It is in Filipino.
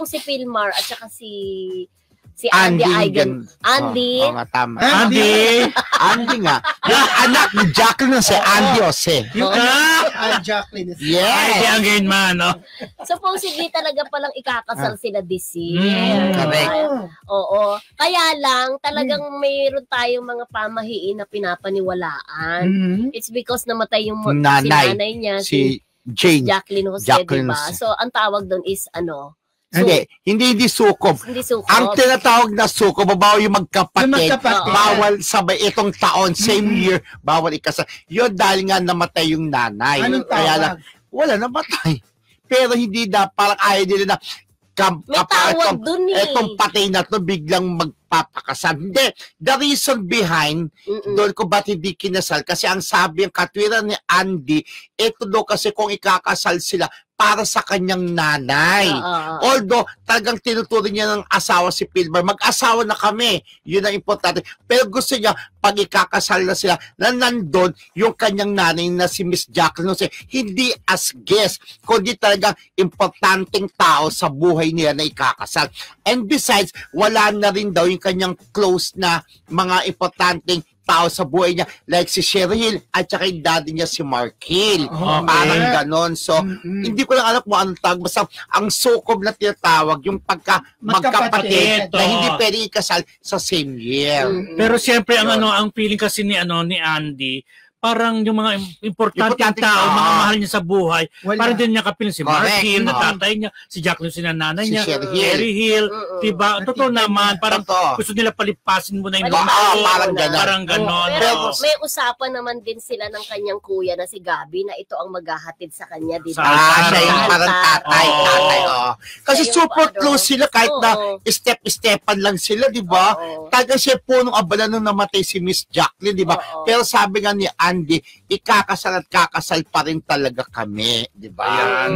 itong si Pilmar at saka si Andy Aigen. Andy. Oo nga, tama. Andy nga. Yung anak ni Jacqueline si Andy Jose. Jacqueline. Yes. Ay, ang ganyan man, no? Supposedly talaga palang ikakasal sila this year. Correct. Oo. Kaya lang, talagang mayroon tayong mga pamahiin na pinapaniwalaan. It's because namatay yung si nanay niya, si Jacqueline Jose, diba? So, ang tawag doon is hindi sukob. Hindi sukob. Ang tinatawag na sukob, bawal yung magkapatid. Bawal sabay itong taon, same year, bawal ikasal. Yun dahil nga namatay yung nanay. Anong tawag? Kaya lang, wala, namatay. Pero hindi na, parang ayaw nila na may tawag dun eh. Itong patay na to biglang magpapakasal. Hindi. The reason behind doon ko ba't hindi kinasal, kasi ang sabi, ang katwiran ni Andy, ito daw kasi kung ikakasal sila para sa kanyang nanay. Although, talagang tinuturo niya ng asawa si Pilmar, mag-asawa na kami. Yun ang importante. Pero gusto niya, pag ikakasal na sila, na nandun yung kanyang nanay na si Miss Jacqueline Jose, hindi as guest, kundi talagang importanteng tao sa buhay niya na ikakasal. And besides, wala na rin daw yung kanyang close na mga importanteng tao sa buhay niya, like si Sherry Hill at saka yung daddy niya si Mark Hill. Parang ganon. So, hindi ko lang alam kung anong tawag. Basta, ang sukob na tinatawag, yung magkapatid na hindi pwede ikasal sa same year. Pero siyempre, ang feeling kasi ni Andy, parang yung mga importanteng tao, mga mahal niya sa buhay, parang din niya kapiling si Mark Hill, na tatay niya, si Jacqueline, si nanay niya, si Sherry Hill, diba? Totoo naman, parang gusto nila palipasin mo na yung parang ganon. Pero may usapan naman din sila ng kanyang kuya na si Gabi na ito ang maghahatid sa kanya, diba? Siya yung parang tatay. Kasi super close sila kahit na step-stepan lang sila, diba? Talagang siya punong abala nung namatay si Miss Jacqueline, diba? Pero sabi nga ni Andy, ikakasal at kakasal pa rin talaga kami, di ba?